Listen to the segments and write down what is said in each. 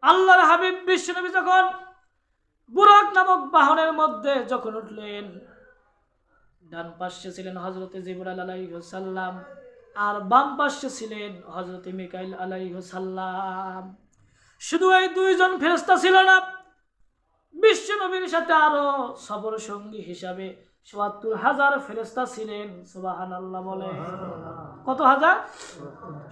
আল্লাহর হাবিব বিশ্বনবী যখন বুরাক নামক বাহনের মধ্যে যখন উঠলেন, ডান পাশে ছিলেন হযরতে জিবরাইল আলাইহিস সালাম, আর বাম পাশে ছিলেন হযরতে মিকাইল আলাইহিস সালাম। শুধু এই দুইজন ফেরেশতা ছিল না, বিশ্বনবীর সাথে আরো সফর সঙ্গী হিসাবে ৭৪,০০০ ফেরেশতা ছিলেন। সুবহানাল্লাহ বলে। কত হাজার?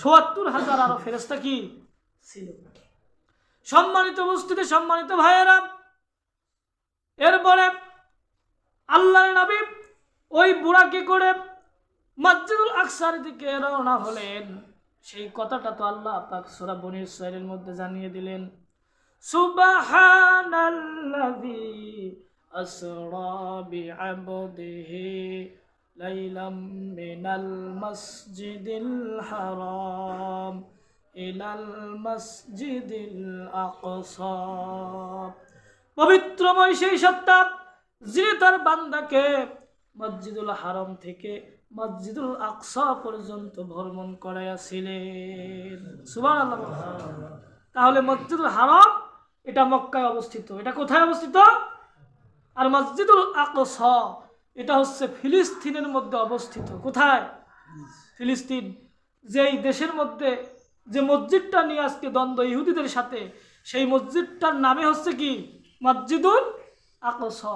৭৪,০০০ আরো ফেরেশতা কি ছিল। সম্মানিত উপস্থিতি, সম্মানিত ভাইয়েরা, এরপরে আল্লাহর নবী ওই বুরাকে করে মসজিদুল আকসার দিকে রওনা হলেন। সেই কথাটা তো আল্লাহ পাক সূরা বনী ইসরাঈলের মধ্যে জানিয়ে দিলেন, সুবহানাল্লাযী আসরা বিআবদিহি লাইলাম মিনাল মাসজিদিল হারাম ইলাল মাসজিদিল আকসা। পবিত্রময় সেই সত্তা যিনি তার বান্দাকে মসজিদুল হারাম থেকে মসজিদুল আকসা পর্যন্ত ভ্রমণ করাইয়াছিলেন। সুবহানাল্লাহ। তাহলে মসজিদুল হারাম এটা মক্কায় অবস্থিত, এটা কোথায় অবস্থিত? আর মসজিদুল আকসা এটা হচ্ছে ফিলিস্তিনের মধ্যে অবস্থিত। কোথায়? ফিলিস্তিন। যেই দেশের মধ্যে যে মসজিদটা নিয়ে আজকে দ্বন্দ্ব ইহুদিদের সাথে, সেই মসজিদটার নামে হচ্ছে কি? মসজিদুল আকসা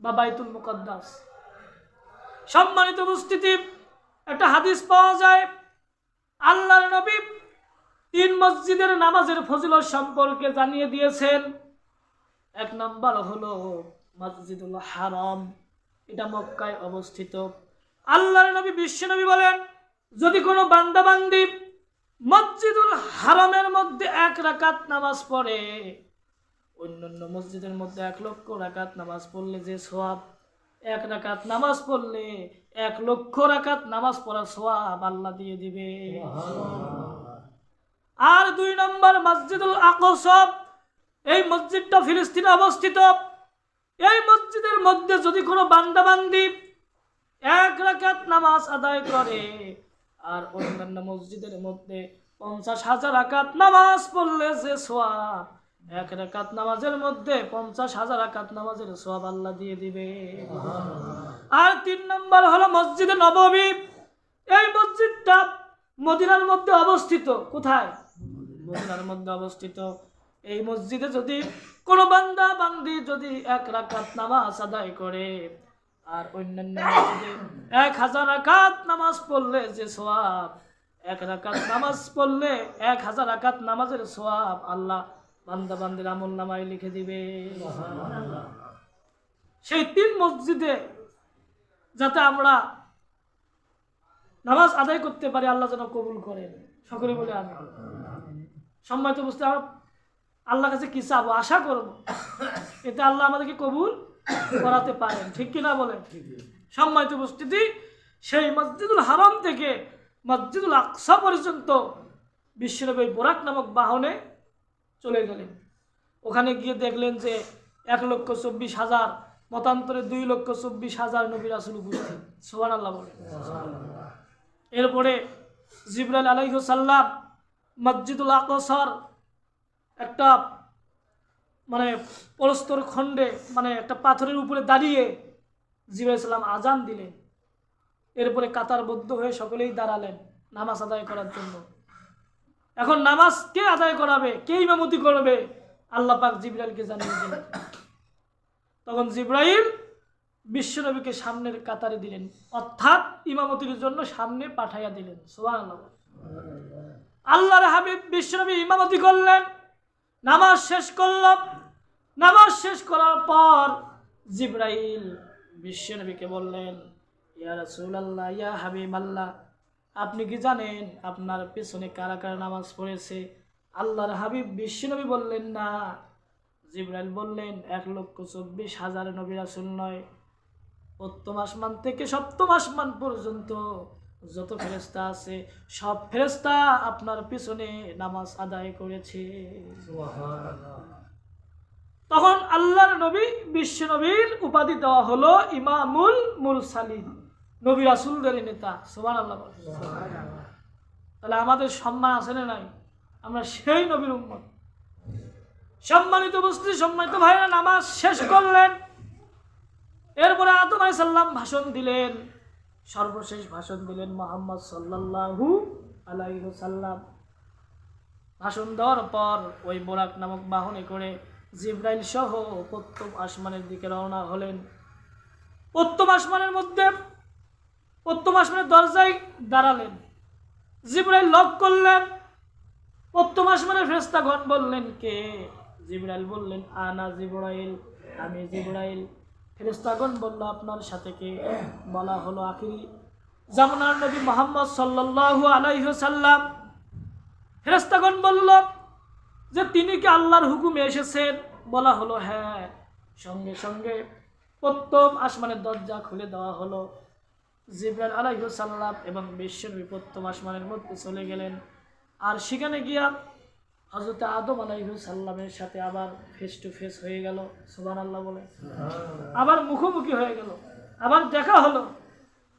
বা বাইতুল মুকাদ্দাস। সম্মানিত উপস্থিতি, একটা হাদিস পাওয়া যায়, আল্লাহর নবী 3 মসজিদের নামাজের ফজিলত সম্পর্কে জানিয়ে দিয়েছেন। 1 নাম্বার হলো মসজিদুল হারাম, এটা মক্কায় অবস্থিত। আল্লাহর নবী বিশ্বনবী বলেন, যদি কোনো বান্দা বান্দি মসজিদুল হারামের মধ্যে 1 রাকাত নামাজ পড়ে, অন্যান্য মসজিদের মধ্যে 1 লক্ষ রাকাত নামাজ পড়লে যে সওয়াব, 1 রাকাত নামাজ পড়লে 1 লক্ষ রাকাত নামাজ পড়ার সওয়াব আল্লাহ দিয়ে দিবে। আর 2 নম্বর মসজিদুল আকসা, এই মসজিদটা ফিলিস্তিনে অবস্থিত। এই মসজিদের মধ্যে যদি কোনো বান্দা বান্দি 1 রাকাত নামাজ আদায় করে, আর অন্যান্য মসজিদের মধ্যে 50,000 রাকাত নামাজ পড়লে যে সওয়াব, 1 রাকাত নামাজের মধ্যে 50,000 রাকাত নামাজের সওয়াব আল্লাহ দিয়ে দিবে। আর 3 নম্বর হলো মসজিদে নববী। এই মসজিদটা মদিনার মধ্যে অবস্থিত। কোথায়? মদিনার মধ্যে অবস্থিত। এই মসজিদে যদি কোনো বান্দা বান্দি যদি 1 রাকাত নামাজ আদায় করে, আর অন্যান্য মসজিদে 1000 রাকাত নামাজ পড়লে যে সওয়াব, 1 রাকাত নামাজ পড়লে 1000 রাকাত নামাজের সওয়াব আল্লাহ বান্দা বান্দির আমলনামায় লিখে দিবে। সেই 3 মসজিদে যাতে আমরা নামাজ আদায় করতে পারি, আল্লাহ যেন কবুল করেন। সকলে বলে আমিন। সম্মানিত বুঝতে, আমরা আল্লাহর কাছে কি চাবো? আশা করব এতে আল্লাহ আমাদেরকে কবুল করাতে পারেন। ঠিক কিনা বলেন? সম্মানিত উপস্থিতি, সেই মসজিদুল হারাম থেকে মসজিদুল আকসা পর্যন্ত বিশ্বনবী বুরাক নামক বাহনে চলে গেলেন। ওখানে গিয়ে দেখলেন যে 1,24,000, মতান্তরে 2,24,000 নবী রাসূল উপস্থিত। সুবহানাল্লাহ বলেন। এরপরে জিবরাইল আলাইহিস সালাম মসজিদুল আকসার একটা প্রস্তর খণ্ডে, একটা পাথরের উপরে দাঁড়িয়ে জিবরাইল সালাম আজান দিলেন। এরপরে কাতারবদ্ধ হয়ে সকলেই দাঁড়ালেন নামাজ আদায় করার জন্য। এখন নামাজ কে আদায় করাবে, কে ইমামতি করবে, আল্লাহ পাক জিবরাইলকে জানিয়ে দিলেন। তখন জিবরাইল বিশ্বনবীকে সামনের কাতারে দিলেন, অর্থাৎ ইমামতির জন্য সামনে পাঠাইয়া দিলেন। সুবহানাল্লাহ। আল্লাহর হাবিব বিশ্বনবী ইমামতি করলেন, নামাজ শেষ করল। নামাজ শেষ করার পর জিবরাইল বিশ্বনবীকে বললেন, ইয়া রাসূলুল্লাহ, ইয়া হাবিবাল্লাহ, আপনি কি জানেন আপনার পেছনে কারা কারা নামাজ পড়েছে? আল্লাহর হাবিব বিশ্বনবী বললেন না। জিবরাইল বললেন, 1,24,000 নবী রাসূল নয়, প্রথম আসমান থেকে সপ্তম আসমান পর্যন্ত যত ফেরেশতা আছে সব ফেরেশতা আপনার পিছনে নামাজ আদায় করেছে। সুবহানাল্লাহ। তখন আল্লাহর নবী বিশ্বনবীর উপাধি দেওয়া হলো ইমামুল মুরসালিন, নবী রাসূলদের নেতা। সুবহানাল্লাহ। তাহলে আমাদের সম্মান আছে না নাই? আমরা সেই নবীর উম্মত। সম্মানিত উপস্থিতি, সম্মানিত ভাইরা, নামাজ শেষ করলেন। এরপরে আদম আলাইহিস সালাম ভাষণ দিলেন, সর্বশেষ ভাষণ দিলেন মুহাম্মদ সাল্লাল্লাহু আলাইহি ওয়াসাল্লাম। ভাষণ দেওয়ার পর ওই বোরাক নামক বাহনে করে জিবরাইল সহ প্রথম আসমানের দিকে রওনা হলেন। প্রথম আসমানের দরজায় দাঁড়ালেন। জিবরাইল লক করলেন। প্রথম আসমানের ফেরেশতাগণ বললেন, কে? জিবরাইল বললেন, আনা জিবরাইল, আমি জিবরাইল। ফেরেশতাগণ বলল, আপনার সাথে কে? বলা হলো আখিরি জামানার নবী মুহাম্মদ সাল্লাল্লাহু আলাইহি ওয়াসাল্লাম। ফেরেশতাগণ বলল যে তিনি কি আল্লাহর হুকুমে এসেছেন? বলা হলো হ্যাঁ। সঙ্গে সঙ্গে প্রথম আসমানের দরজা খুলে দেওয়া হলো। জিবরাইল আলাইহিস সালাম এবং বিশ্বনবী প্রথম আসমানের মধ্যে চলে গেলেন। আর সেখানে গিয়া হযরত আদম আলাইহিস সালামের সাথে আবার ফেস টু ফেস হয়ে গেল। সুবহানাল্লাহ বলে, আবার মুখোমুখি হয়ে গেল, আবার দেখা হলো।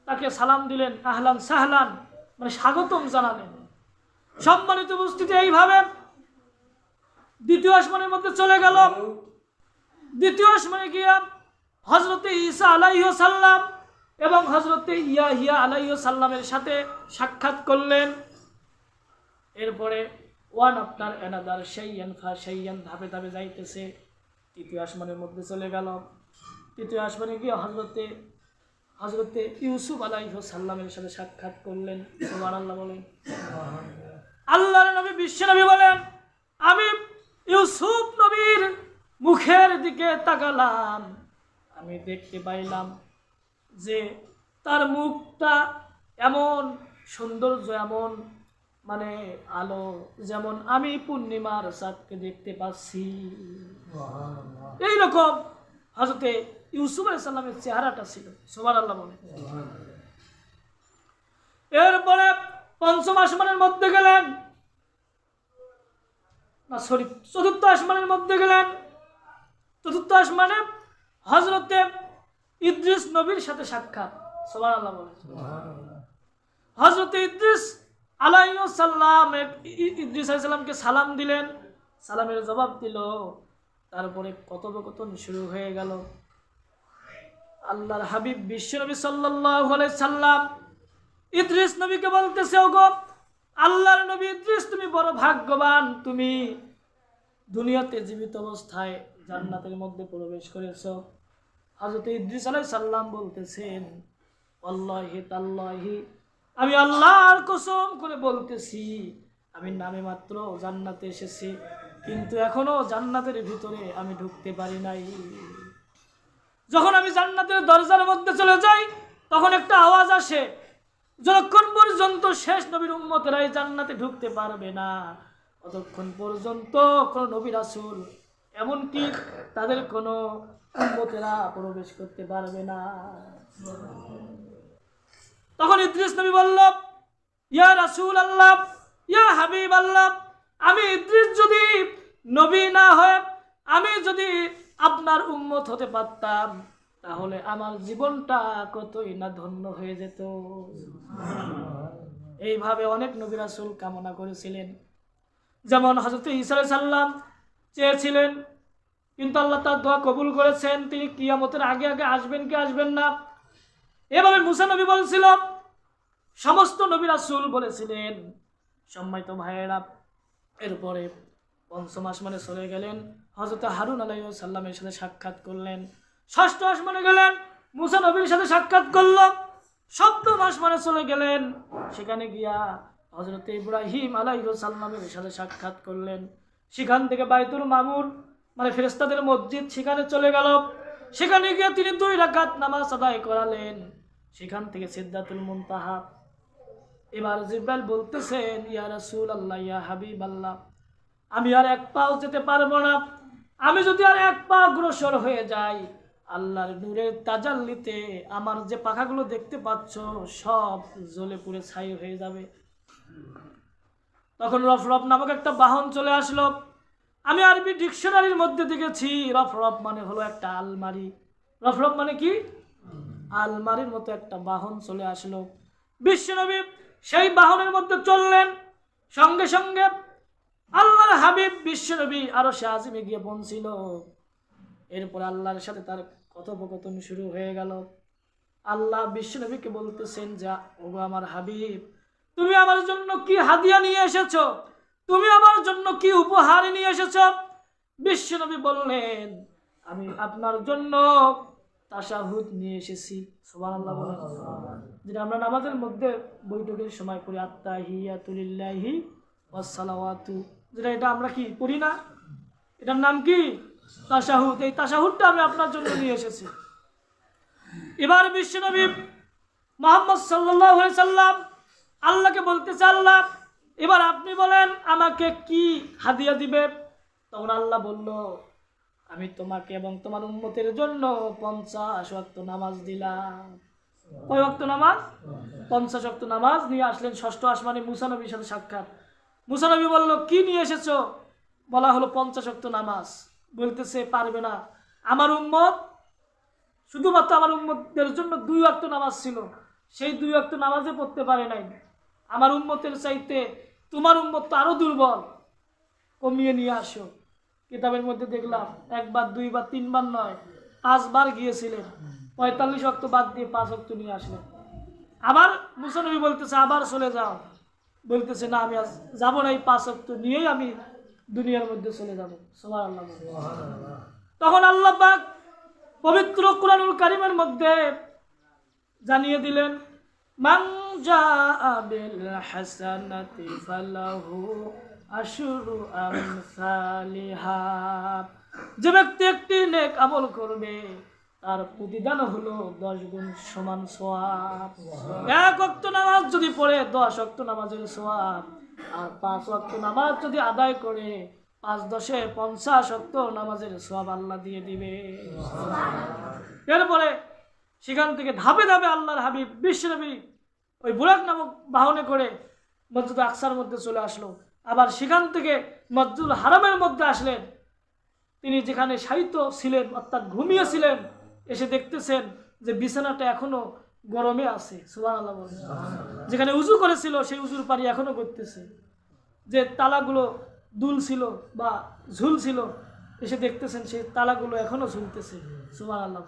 তাকে সালাম দিলেন, আহলান সাহলান, মানে স্বাগতম জানালেন। সম্মানিত উপস্থিতি, এইভাবে দ্বিতীয় আসমানের মধ্যে চলে গেল। দ্বিতীয় আসমানে গিয়া হযরতে ঈসা আলাইহিস সালাম এবং হযরতে ইয়াহিয়া আলাইহিস সালামের সাথে সাক্ষাৎ করলেন। এরপরে ওয়ান আফটার অ্যানাদার শাইয়ান ফা শাইয়ান ধাপে ধাপে যাইতেছে। তৃতীয় আসমানের মধ্যে চলে গেল। তৃতীয় আসমানে গিয়ে হযরতে ইউসুফ আলাইহিস সালামের সাথে সাক্ষাৎ করলেন। সুবহানাল্লাহ বলেন। আল্লাহর নবী বিশ্বনবী বলেন, আমি ইউসুফ নবীর মুখের দিকে তাকালাম, আমি দেখতে পাইলাম যে তার মুখটা এমন সৌন্দর্য, এমন মানে আলো, যেমন আমি পূর্ণিমার চাঁদকে দেখতে পাচ্ছি। এইরকম হযরতে ইউসুফ আলাইহিস সালামের চেহারাটা ছিল। সুবহানাল্লাহ বলেন। এরপরে পঞ্চম আসমানের মধ্যে গেলেন, চতুর্থ আসমানের মধ্যে গেলেন। চতুর্থ আসমানে হযরতে ইদ্রিস নবীর সাথে সাক্ষাৎ। সুবহানাল্লাহ বলেন। হযরতে ইদ্রিস আলাইহিস সালামকে সালাম দিলেন, সালামের জবাব দিল। তারপরে কথোপকথন শুরু হয়ে গেল। আল্লাহর হাবিব বিশ্বনবী সাল্লাল্লাহু আলাইহি সাল্লাম ইদ্রিস নবীকে বলতেছে, ওগো আল্লাহর নবী ইদ্রিস, তুমি বড় ভাগ্যবান, তুমি দুনিয়াতে জীবিত অবস্থায় জান্নাতের মধ্যে প্রবেশ করেছো। হযরত ইদ্রিস আলাইহিস সালাম বলতেছেন, আল্লাহি তাল্লাহি, আমি আল্লাহর কসম করে বলতেছি, আমি নামে মাত্র জান্নাতে এসেছি, কিন্তু এখনো জান্নাতের ভিতরে আমি ঢুকতে পারি নাই। যখন আমি জান্নাতের দরজার মধ্যে চলে যাই, তখন একটা আওয়াজ আসে, যতক্ষণ পর্যন্ত শেষ নবীর উম্মতেরাই জান্নাতে ঢুকতে পারবে না, ততক্ষণ পর্যন্ত কোন নবী রাসূল, এমনকি তাদের কোন উম্মতেরা প্রবেশ করতে পারবে না। তখন ইদ্রিস নবী বলল, ইয়া রাসূল আল্লাহ, ইয়া হাবিব আল্লাহ, আমি ইদ্রিস যদি নবী না হয়, আমি যদি আপনার উম্মত হতে পারতাম, তাহলে আমার জীবনটা কতই না ধন্য হয়ে যেত। এইভাবে অনেক নবী রাসূল কামনা করেছিলেন। যেমন হযরত ঈসা আলাইহিস সালাম চেয়েছিলেন, কিন্তু আল্লাহ তার দোয়া কবুল করেছেন, তিনি কিয়ামতের আগে আগে আসবেন কি আসবেন না। এভাবে মুসা নবী বলছিল, সমস্ত নবী রাসূল বলেছিলেন। সম্মানিত ভাইয়েরা, এরপরে পঞ্চম আসমানে চলে গেলেন, হযরত হারুন আলাইহিস সালামের সাথে সাক্ষাৎ করলেন। ষষ্ঠ আসমানে গেলেন, মুসা নবীর সাথে সাক্ষাৎ করল। সপ্তম আসমানে চলে গেলেন, সেখানে গিয়া হযরত ইব্রাহিম আলাইহিস সালামের সাথে সাক্ষাৎ করলেন। সেখান থেকে বাইতুল মামুর, মানে ফেরেশতাদের মসজিদ, সেখানে চলে গেল। সেখানে গিয়ে তিনি 2 রাকাত নামাজ আদায় করালেন। সেখান থেকে সিদরাতুল মুনতাহা। এবার জিবরাইল বলতেছেন, ইয়া রাসূলুল্লাহ, ইয়া হাবিবাল্লাহ, আমি আর এক পাও যেতে পারবো না। আমি যদি আর এক পা অগ্রসর হয়ে যাই, আল্লাহর নূরের তাজাল্লিতে আমার যে পাখাগুলো দেখতে পাচ্ছ সব জ্বলে পুড়ে ছাই হয়ে যাবে। তখন রফরফ নামক একটা বাহন চলে আসলো। আমি আরবি ডিকশনারির মধ্যে দেখেছি, রফরফ মানে হলো একটা আলমারি। রফরফ মানে কি? আলমারির মতো একটা বাহন চলে আসলো। বিশ্বনবী সেই বাহনের মধ্যে চললেন। সঙ্গে সঙ্গে আল্লাহর হাবিব হাবিব বিশ্বনবী আরশে আজিমে গিয়ে পৌঁছিল। এরপর আল্লাহর সাথে তার কথোপকথন শুরু হয়ে গেল। আল্লাহ বিশ্বনবীকে বলতেছেন, যা ওগো আমার হাবিব, তুমি আমার জন্য কি হাদিয়া নিয়ে এসেছো? তুমি আমার জন্য কি উপহার নিয়ে এসেছো? বিশ্বনবী বললেন, আমি আপনার জন্য তাশাহুদ নিয়ে এসেছি। সুবহানাল্লাহ বলেন। যেটা আমরা নামাজের মধ্যে বৈঠকের সময় পড়ি, আত্তাহিয়াতু লিল্লাহি ওয়াস সালাওয়াতু, যেটা এটা আমরা কি পড়ি না? এটার নাম কি? তাশাহুদ। এই তাশাহুদটা আমি আপনার জন্য নিয়ে এসেছি। এবার বিশ্বনবী মুহাম্মদ সাল্লাল্লাহু আলাইহি সাল্লাম আল্লাহকে বলতেছে, আল্লাহ এবার আপনি বলেন আমাকে কি হাদিয়া দিবে? তখন আল্লাহ বলল, আমি তোমাকে এবং তোমার উম্মতের জন্য 50 ওয়াক্ত নামাজ দিলাম। কয় ওয়াক্ত নামাজ? 50 ওয়াক্ত নামাজ নিয়ে আসলেন ষষ্ঠ আসমানে মুসা নবীর সাথে সাক্ষাৎ। মুসা নবী বলল, কি নিয়ে এসেছো? বলা হলো 50 ওয়াক্ত নামাজ। বলতেছে, পারবে না, আমার উম্মত, শুধুমাত্র আমার উম্মতদের জন্য 2 ওয়াক্ত নামাজ ছিল, সেই 2 ওয়াক্ত নামাজে পড়তে পারে নাই। আমার উম্মতের চাইতে তোমার উম্মত তো আরো দুর্বল, কমিয়ে নিয়ে আসো। কিতাবের মধ্যে দেখলাম 1 বার 2 বার 3 বার নয়, 5 বার গিয়েছিলেন। 45 ওয়াক্ত বাদ দিয়ে 5 ওয়াক্ত নিয়ে আসলেন। আবার মুসা নবী বলতেছে, আবার চলে যাও। বলতেছে, না, আমি আজ যাবো না, এই 5 ওয়াক্ত নিয়েই আমি দুনিয়ার মধ্যে চলে যাবো। সুবহানাল্লাহ। তখন আল্লাহ পাক পবিত্র কুরআনুল কারীমের মধ্যে জানিয়ে দিলেন, মান জাআ বিল হাসানাতি ফালাহু আশরু আমসালিহা, যে ব্যক্তি একটি নেক আমল করবে তার প্রতিদান হলো 10 গুণ সমান সওয়াব। 1 ওয়াক্ত নামাজ যদি পড়ে 10 ওয়াক্ত নামাজের সওয়াব, আর 5 ওয়াক্ত নামাজ যদি আদায় করে 5 10 50 ওয়াক্ত নামাজের সওয়াব আল্লাহ দিয়ে দিবে। এরপরে সেখান থেকে ধাপে ধাপে আল্লাহর হাবিব বিশ্বনবী ওই বুরাক নামক বাহনে করে মসজিদ আকসার মধ্যে চলে আসলো। আবার সেখান থেকে মসজিদুল হারামের মধ্যে আসলেন। তিনি যেখানে শায়িত ছিলেন অর্থাৎ ঘুমিয়েছিলেন, এসে দেখতেছেন যে বিছানাটা এখনো গরমে আছে। সুবহানাল্লাহ। যেখানে উজু করেছিল সেই উজুর পানি এখনো করতেছে। যে তালাগুলো দুল ছিল বা ঝুল ছিল, এসে দেখতেছেন সেই তালাগুলো এখনো ঝুলতেছে। সুবহানাল্লাহ।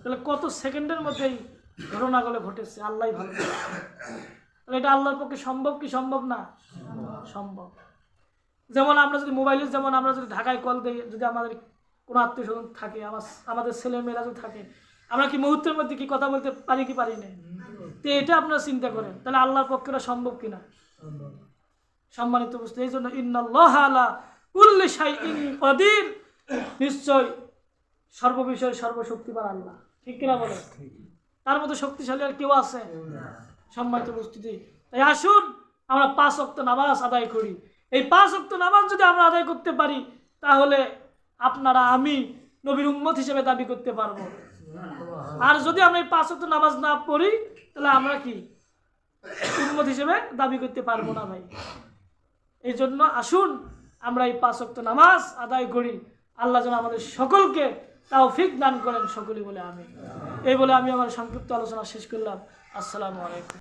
তাহলে কত সেকেন্ডের মধ্যেই ঘটনাগুলো ঘটেছে, আল্লাহই ভালো। তাহলে এটা আল্লাহর পক্ষে সম্ভব কি সম্ভব না? সম্ভব। যেমন আমরা যদি মোবাইলে, যেমন আমরা যদি ঢাকায় কল দিই, যদি আমাদের কোনো আত্মীয় স্বজন থাকে, আমাদের ছেলে মেয়েরা যদি থাকে, আমরা কি মুহূর্তের মধ্যে কি কথা বলতে পারি কি পারি না? তো এটা আপনারা চিন্তা করেন, তাহলে আল্লাহর পক্ষে এটা সম্ভব কিনা? সম্মানিত বুঝতে, এই জন্য ইন্নাল্লাহা আলা কুল্লি শাইইন কাদির, নিশ্চয় সর্ববিষয়ে সর্বশক্তিমান আল্লাহ। ঠিক কিনা বলে? তার মতো শক্তিশালী আর কেউ আছে? সম্মানিত উপস্থিতি, তাই আসুন আমরা 5 ওয়াক্ত নামাজ আদায় করি। এই 5 ওয়াক্ত নামাজ যদি আমরা আদায় করতে পারি, তাহলে আপনারা আমি নবীর উম্মত হিসেবে দাবি করতে পারবো। আর যদি আমরা এই 5 ওয়াক্ত নামাজ না পড়ি, তাহলে আমরা কি উম্মত হিসেবে দাবি করতে পারবো না ভাই। এই জন্য আসুন আমরা এই 5 ওয়াক্ত নামাজ আদায় করি। আল্লাহ যেন আমাদের সকলকে তৌফিক দান করেন, সকলে বলে আমিন। এই বলে আমি আমার সংক্ষিপ্ত আলোচনা শেষ করলাম। আসসালামু আলাইকুম।